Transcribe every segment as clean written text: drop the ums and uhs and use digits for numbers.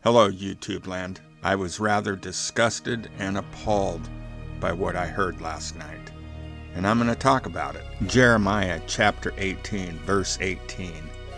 Hello, YouTube land. I was rather disgusted and appalled by what I heard last night, and I'm going to talk about it. Jeremiah chapter 18, verse 18.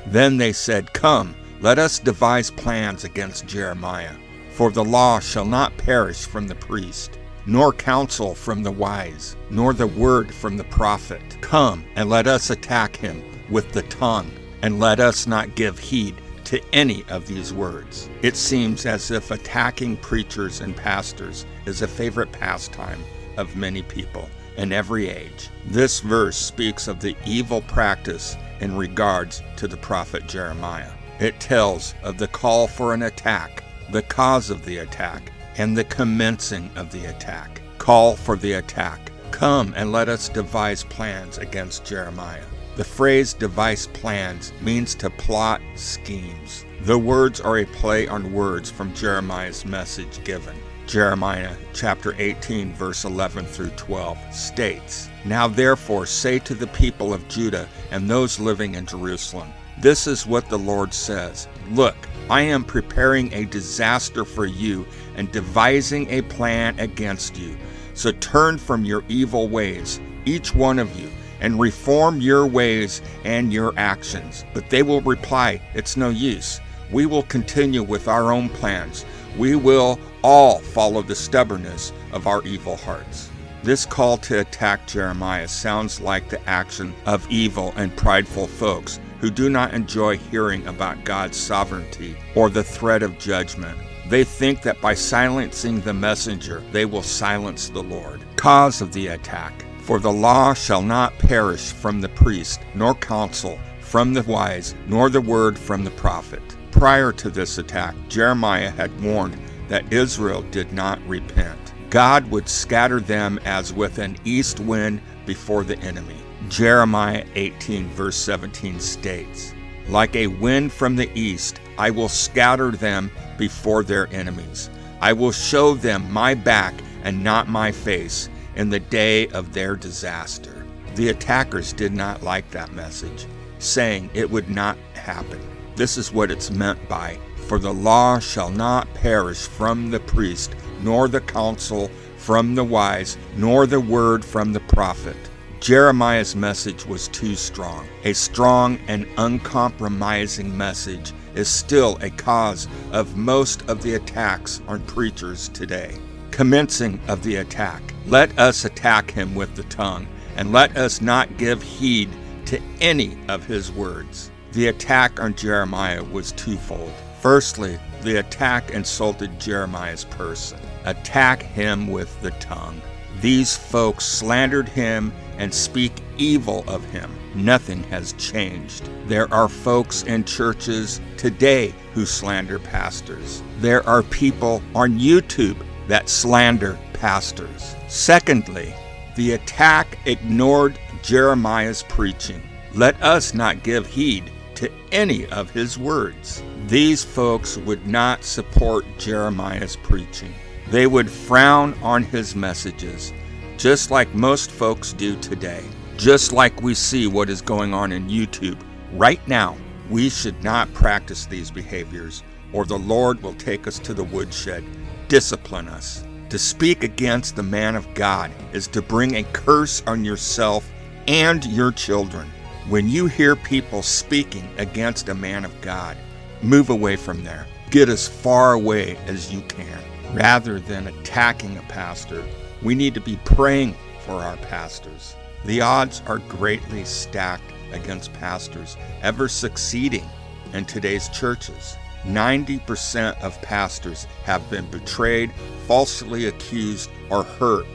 Then they said, "Come, let us devise plans against Jeremiah, for the law shall not perish from the priest, nor counsel from the wise, nor the word from the prophet. Come, and let us attack him with the tongue, and let us not give heed to any of these words." It seems as if attacking preachers and pastors is a favorite pastime of many people in every age. This verse speaks of the evil practice in regards to the prophet Jeremiah. It tells of the call for an attack, the cause of the attack, and the commencing of the attack. Call for the attack. Come and let us devise plans against Jeremiah. The phrase devise plans means to plot schemes. The words are a play on words from Jeremiah's message given. Jeremiah chapter 18 verse 11 through 12 states, "Now therefore say to the people of Judah and those living in Jerusalem, this is what the Lord says. Look, I am preparing a disaster for you and devising a plan against you. So turn from your evil ways, each one of you, and reform your ways and your actions." But they will reply, "It's no use. We will continue with our own plans. We will all follow the stubbornness of our evil hearts." This call to attack Jeremiah sounds like the action of evil and prideful folks who do not enjoy hearing about God's sovereignty or the threat of judgment. They think that by silencing the messenger, they will silence the Lord. Cause of the attack: "For the law shall not perish from the priest, nor counsel from the wise, nor the word from the prophet." Prior to this attack, Jeremiah had warned that Israel did not repent. God would scatter them as with an east wind before the enemy. Jeremiah 18 verse 17 states, "Like a wind from the east, I will scatter them before their enemies. I will show them my back and not my face in the day of their disaster." The attackers did not like that message, saying it would not happen. This is what it's meant by, "For the law shall not perish from the priest, nor the counsel from the wise, nor the word from the prophet." Jeremiah's message was too strong. A strong and uncompromising message is still a cause of most of the attacks on preachers today. Commencing of the attack: "Let us attack him with the tongue, and let us not give heed to any of his words." The attack on Jeremiah was twofold. Firstly, the attack insulted Jeremiah's person. Attack him with the tongue. These folks slandered him and speak evil of him. Nothing has changed. There are folks in churches today who slander pastors. There are people on YouTube that slander pastors. Secondly, the attack ignored Jeremiah's preaching. "Let us not give heed to any of his words." These folks would not support Jeremiah's preaching. They would frown on his messages, just like most folks do today. Just like we see what is going on in YouTube right now. We should not practice these behaviors, or the Lord will take us to the woodshed, discipline us. To speak against the man of God is to bring a curse on yourself and your children. When you hear people speaking against a man of God, move away from there. Get as far away as you can. Rather than attacking a pastor, we need to be praying for our pastors. The odds are greatly stacked against pastors ever succeeding in today's churches. 90% of pastors have been betrayed, falsely accused, or hurt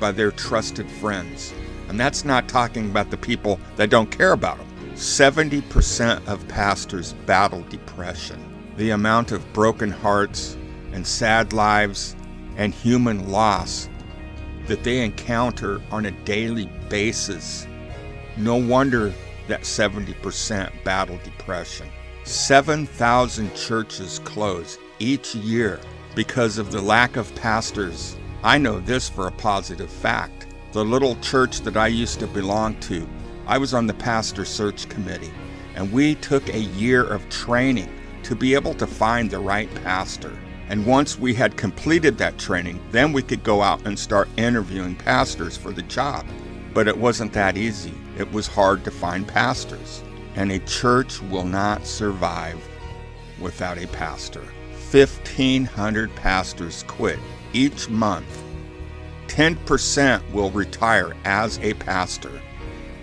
by their trusted friends. And that's not talking about the people that don't care about them. 70% of pastors battle depression. The amount of broken hearts and sad lives and human loss that they encounter on a daily basis. No wonder that 70% battle depression. 7,000 churches close each year because of the lack of pastors. I know this for a positive fact. The little church that I used to belong to, I was on the pastor search committee, and we took a year of training to be able to find the right pastor. And once we had completed that training, then we could go out and start interviewing pastors for the job. But it wasn't that easy. It was hard to find pastors. And a church will not survive without a pastor. 1,500 pastors quit each month. 10% will retire as a pastor.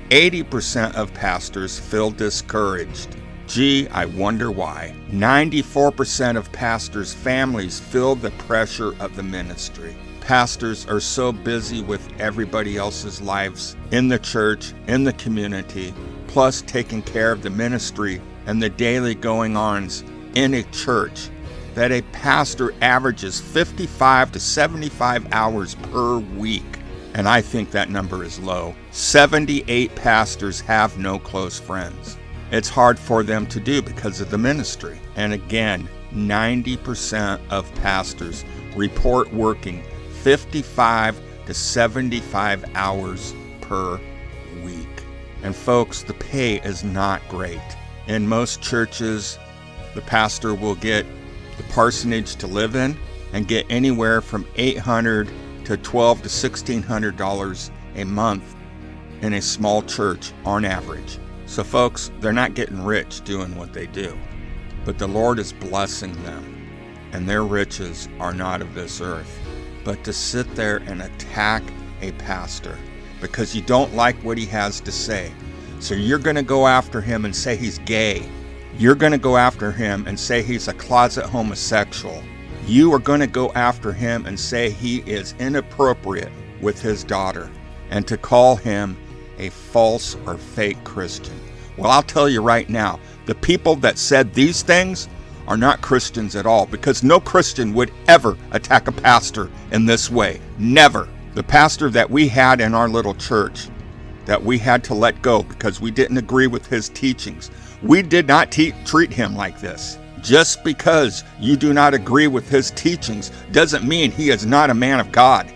80% of pastors feel discouraged. Gee, I wonder why. 94% of pastors' families feel the pressure of the ministry. Pastors are so busy with everybody else's lives in the church, in the community, plus taking care of the ministry and the daily going-ons in a church, that a pastor averages 55 to 75 hours per week. And I think that number is low. 78 pastors have no close friends. It's hard for them to do because of the ministry. And again, 90% of pastors report working 55 to 75 hours per week. And folks, the pay is not great. In most churches, the pastor will get the parsonage to live in and get anywhere from $800 to $1,200 to $1,600 a month in a small church on average. So folks, they're not getting rich doing what they do, but the Lord is blessing them, and their riches are not of this earth. But to sit there and attack a pastor because you don't like what he has to say, so you're going to go after him and say he's gay. You're going to go after him and say he's a closet homosexual. You are going to go after him and say he is inappropriate with his daughter, and to call him a false or fake Christian. Well, I'll tell you right now, the people that said these things are not Christians at all, because no Christian would ever attack a pastor in this way. Never. The pastor that we had in our little church that we had to let go because we didn't agree with his teachings, we did not treat him like this. Just because you do not agree with his teachings doesn't mean he is not a man of God.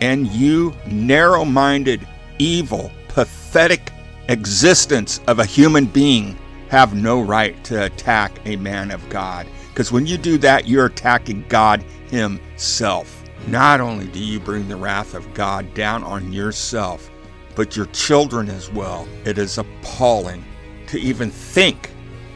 And you narrow-minded, evil, pathetic existence of a human being have no right to attack a man of God. Because when you do that, you're attacking God himself. Not only do you bring the wrath of God down on yourself, but your children as well. It is appalling to even think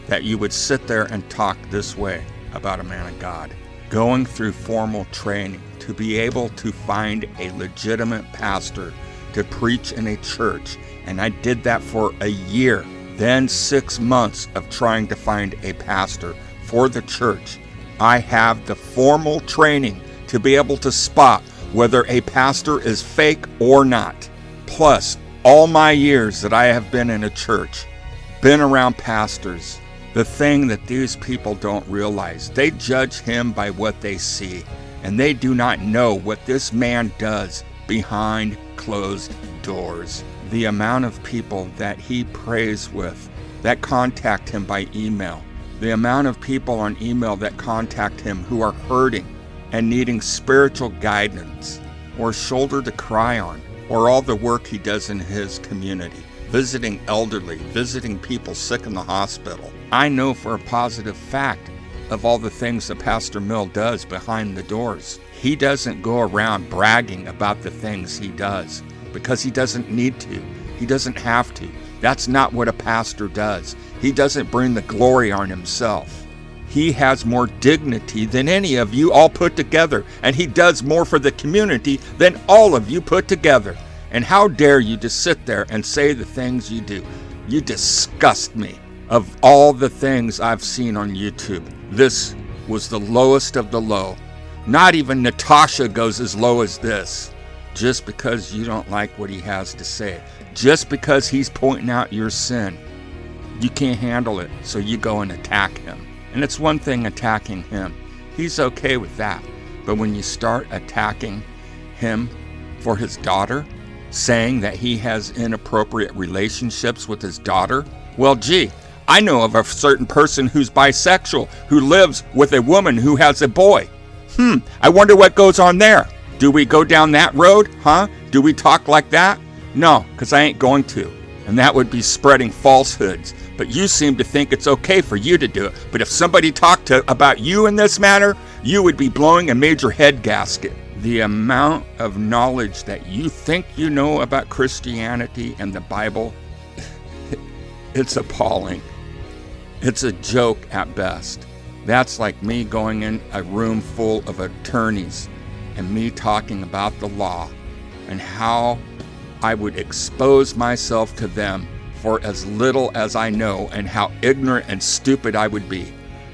that you would sit there and talk this way about a man of God. Going through formal training to be able to find a legitimate pastor to preach in a church, and I did that for a year. Then 6 months of trying to find a pastor for the church. I have the formal training to be able to spot whether a pastor is fake or not. Plus, all my years that I have been in a church, been around pastors, the thing that these people don't realize, they judge him by what they see, and they do not know what this man does behind closed doors. The amount of people that he prays with that contact him by email, the amount of people on email that contact him who are hurting and needing spiritual guidance or shoulder to cry on, or all the work he does in his community, visiting elderly, visiting people sick in the hospital. I know for a positive fact of all the things that Pastor Mill does behind the doors. He doesn't go around bragging about the things he does because he doesn't need to. He doesn't have to. That's not what a pastor does. He doesn't bring the glory on himself. He has more dignity than any of you all put together, and he does more for the community than all of you put together. And how dare you to sit there and say the things you do? You disgust me. Of all the things I've seen on YouTube, this was the lowest of the low. Not even Natasha goes as low as this. Just because you don't like what he has to say, just because he's pointing out your sin, you can't handle it, so you go and attack him. And it's one thing attacking him. He's okay with that. But when you start attacking him for his daughter, saying that he has inappropriate relationships with his daughter, well, gee, I know of a certain person who's bisexual who lives with a woman who has a boy. I wonder what goes on there. Do we go down that road, huh? Do we talk like that? No, because I ain't going to. and that would be spreading falsehoods. But you seem to think it's okay for you to do it. But if somebody talked about you in this manner, you would be blowing a major head gasket. The amount of knowledge that you think you know about Christianity and the Bible, it's appalling. It's a joke at best. That's like me going in a room full of attorneys and me talking about the law and how I would expose myself to them for as little as I know and how ignorant and stupid I would be.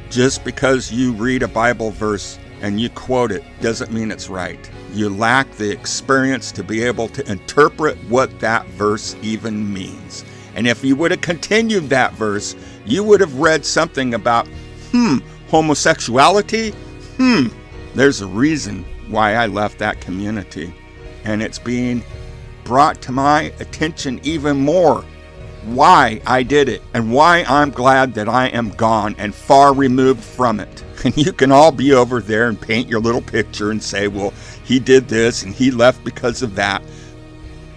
Just because you read a Bible verse and you quote it doesn't mean it's right. You lack the experience to be able to interpret what that verse even means. And if you would have continued that verse, you would have read something about, homosexuality? There's a reason why I left that community. And it's being brought to my attention even more why I did it and why I'm glad that I am gone and far removed from it. And you can all be over there and paint your little picture and say, well, he did this and he left because of that.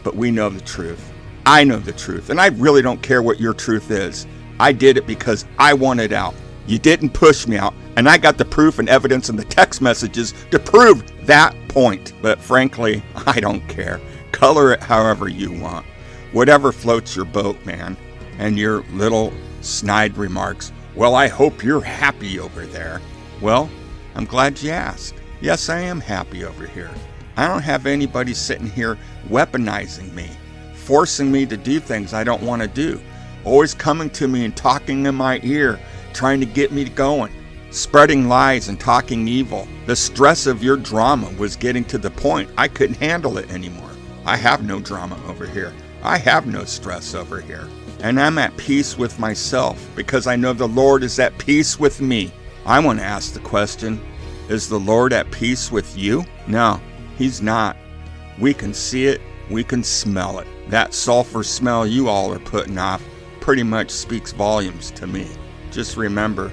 But we know the truth. I know the truth. And I really don't care what your truth is. I did it because I wanted out. You didn't push me out. And I got the proof and evidence in the text messages to prove that point. But frankly, I don't care. Color it however you want. Whatever floats your boat, man. And your little snide remarks, well, I hope you're happy over there. Well, I'm glad you asked. Yes, I am happy over here. I don't have anybody sitting here weaponizing me, forcing me to do things I don't want to do, always coming to me and talking in my ear, trying to get me going, spreading lies and talking evil. The stress of your drama was getting to the point I couldn't handle it anymore. I have no drama over here. I have no stress over here. And I'm at peace with myself because I know the Lord is at peace with me. I want to ask the question, is the Lord at peace with you? No, He's not. We can see it. We can smell it. That sulfur smell you all are putting off pretty much speaks volumes to me. Just remember,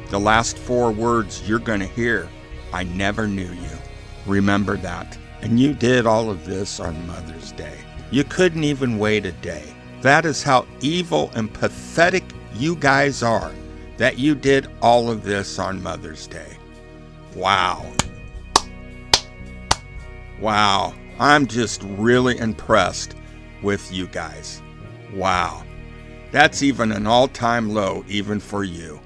the last 4 words you're going to hear, I never knew you. Remember that. And you did all of this on Mother's Day. You couldn't even wait a day. That is how evil and pathetic you guys are, that you did all of this on Mother's Day. Wow. Wow. I'm just really impressed with you guys. Wow. That's even an all-time low, even for you.